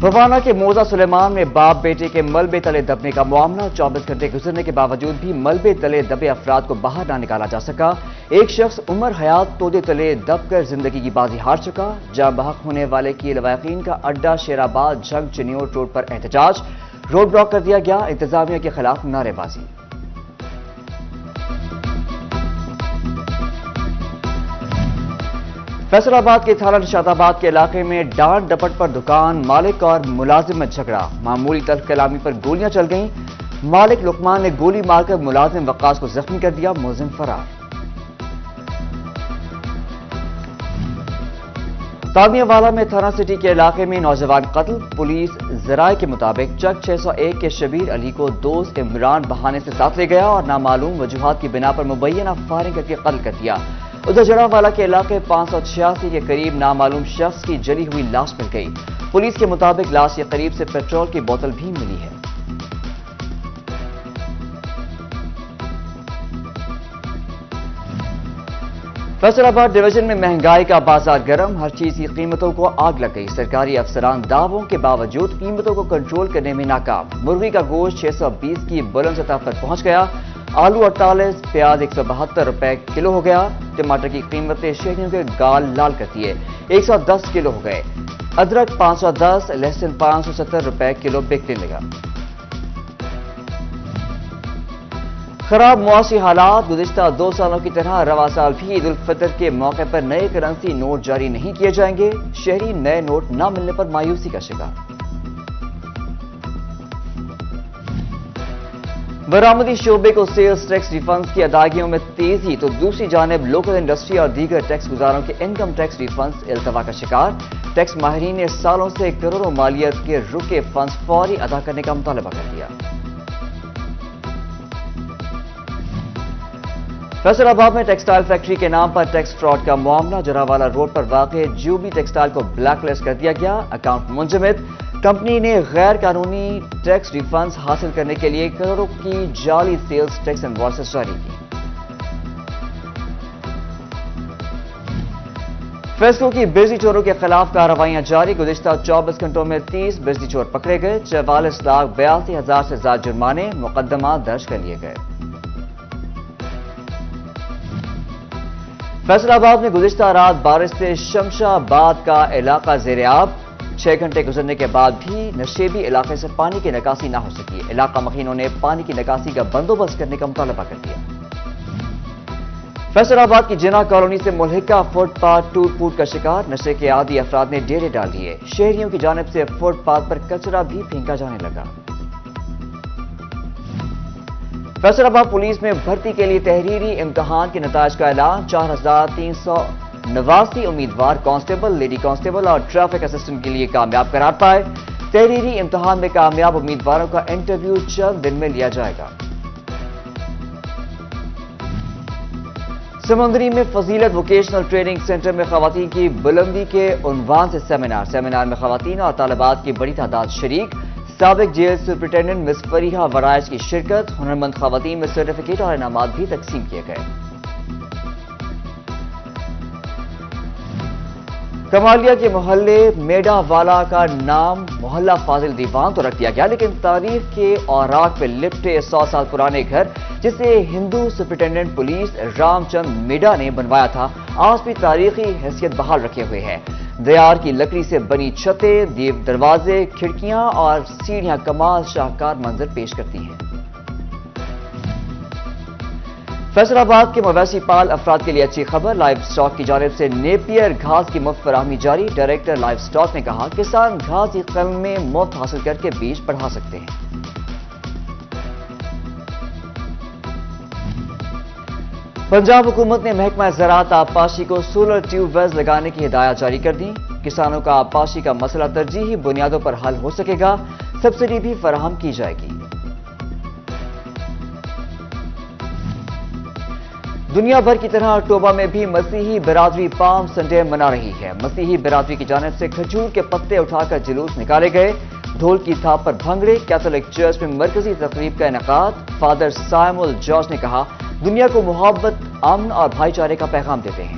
فوانا کے موزہ سلیمان میں باپ بیٹے کے ملبے تلے دبنے کا معاملہ 24 گھنٹے گزرنے کے باوجود بھی ملبے تلے دبے افراد کو باہر نہ نکالا جا سکا۔ ایک شخص عمر حیات تودے تلے دب کر زندگی کی بازی ہار چکا۔ جاں بحق ہونے والے کی لواحقین کا اڈا شیر آباد جھنگ چنیوٹ روڈ پر احتجاج، روڈ بلاک کر دیا گیا، انتظامیہ کے خلاف نعرے بازی۔ فیصل آباد کے تھانہ نشاط آباد کے علاقے میں ڈانٹ ڈپٹ پر دکان مالک اور ملازم میں جھگڑا، معمولی تلخ کلامی پر گولیاں چل گئیں۔ مالک لقمان نے گولی مار کر ملازم وقاص کو زخمی کر دیا، ملزم فرار۔ تانیہ والا میں تھانہ سٹی کے علاقے میں نوجوان قتل، پولیس ذرائع کے مطابق چک 601 کے شبیر علی کو دوست عمران بہانے سے ساتھ لے گیا اور نامعلوم وجوہات کی بنا پر مبینہ فائرنگ کر کے قتل کر دیا۔ ادھر جڑاوالا کے علاقے 586 کے قریب نامعلوم شخص کی جلی ہوئی لاش مل گئی۔ پولیس کے مطابق لاش کے قریب سے پیٹرول کی بوتل بھی ملی ہے۔ فیصل آباد ڈویژن میں مہنگائی کا بازار گرم، ہر چیز کی قیمتوں کو آگ لگ گئی۔ سرکاری افسران دعووں کے باوجود قیمتوں کو کنٹرول کرنے میں ناکام۔ مرغی کا گوشت 620 کی بلند سطح پر پہنچ گیا، آلو 48، پیاز 172 روپے کلو ہو گیا۔ ٹماٹر کی قیمتیں شہریوں کے گال لال کر دیے، 110 کلو ہو گئے۔ ادرک 510، لہسن 570 روپے کلو بکنے لگا۔ خراب معاشی حالات، گزشتہ 2 سالوں کی طرح رواں سال بھی عید الفطر کے موقع پر نئے کرنسی نوٹ جاری نہیں کیے جائیں گے۔ شہری نئے نوٹ نہ ملنے پر مایوسی کا شکار۔ برآمدی شعبے کو سیلز ٹیکس ریفنڈز کی ادائیگیوں میں تیزی، تو دوسری جانب لوکل انڈسٹری اور دیگر ٹیکس گزاروں کے انکم ٹیکس ریفنڈز التوا کا شکار۔ ٹیکس ماہرین نے سالوں سے کروڑوں مالیت کے رکے فنڈز فوری ادا کرنے کا مطالبہ کر دیا۔ فیصل آباد میں ٹیکسٹائل فیکٹری کے نام پر ٹیکس فراڈ کا معاملہ، جراوالا روڈ پر واقع جوبلی ٹیکسٹائل کو بلیک لسٹ کر دیا گیا، اکاؤنٹ منجمد۔ کمپنی نے غیر قانونی ٹیکس ریفنڈز حاصل کرنے کے لیے کروڑوں کی جعلی سیلز ٹیکس انوائسز جاری کی۔ فیصلوں کی بجلی چوروں کے خلاف کارروائیاں جاری، گزشتہ 24 گھنٹوں میں 30 بجلی چور پکڑے گئے، 44,82,000 سے زائد جرمانے، مقدمات درج کر لیے گئے۔ فیصل آباد میں گزشتہ رات بارش سے شمشا آباد کا علاقہ زیر آب، 6 گھنٹے گزرنے کے بعد بھی نشیبی علاقے سے پانی کی نکاسی نہ ہو سکی۔ علاقہ مکینوں نے پانی کی نکاسی کا بندوبست کرنے کا مطالبہ کر دیا۔ فیصل آباد کی جناح کالونی سے ملحقہ فٹ پاتھ ٹوٹ پھوٹ کا شکار، نشے کے عادی افراد نے ڈیرے ڈال دیے۔ شہریوں کی جانب سے فٹ پاتھ پر کچرا بھی پھینکا جانے لگا۔ فیصل آباد پولیس میں بھرتی کے لیے تحریری امتحان کے نتائج کا اعلان، 4,389 امیدوار کانسٹیبل، لیڈی کانسٹیبل اور ٹریفک اسسٹنٹ کے لیے کامیاب قرار پائے۔ تحریری امتحان میں کامیاب امیدواروں کا انٹرویو چند دن میں لیا جائے گا۔ سمندری میں فضیلت ووکیشنل ٹریننگ سینٹر میں خواتین کی بلندی کے عنوان سے سیمینار میں خواتین اور طالبات کی بڑی تعداد شریک۔ سابق جیل سپرنٹینڈنٹ مس فریحہ ورائش کی شرکت، ہنرمند خواتین میں سرٹیفکیٹ اور انعامات بھی تقسیم کیے گئے۔ کمالیہ کے محلے میڈا والا کا نام محلہ فاضل دیوان تو رکھ دیا گیا، لیکن تاریخ کے اوراق پہ لپٹے 100 سال پرانے گھر جسے ہندو سپرنٹینڈنٹ پولیس رام چند میڈا نے بنوایا تھا، آج بھی تاریخی حیثیت بحال رکھے ہوئے ہے۔ دیار کی لکڑی سے بنی چھتیں، دروازے، کھڑکیاں اور سیڑھیاں کمال شاہکار منظر پیش کرتی ہیں۔ فیصل آباد کے مویشی پال افراد کے لیے اچھی خبر، لائف سٹاک کی جانب سے نیپیئر گھاس کی مفت فراہمی جاری۔ ڈائریکٹر لائف سٹاک نے کہا کسان گھاس کی قلم میں مفت حاصل کر کے بیج بڑھا سکتے ہیں۔ پنجاب حکومت نے محکمہ زراعت آبپاشی کو سولر ٹیوب ویلز لگانے کی ہدایات جاری کر دی۔ کسانوں کا آبپاشی کا مسئلہ ترجیحی بنیادوں پر حل ہو سکے گا، سبسڈی بھی فراہم کی جائے گی۔ دنیا بھر کی طرح اکتوبر میں بھی مسیحی برادری پام سنڈے منا رہی ہے۔ مسیحی برادری کی جانب سے کھجور کے پتے اٹھا کر جلوس نکالے گئے، ڈھول کی تھاپ پر بھنگڑے، کیتھولک چرچ میں مرکزی تقریب کا انعقاد۔ فادر سائمول جارج نے کہا دنیا کو محبت، امن اور بھائی چارے کا پیغام دیتے ہیں۔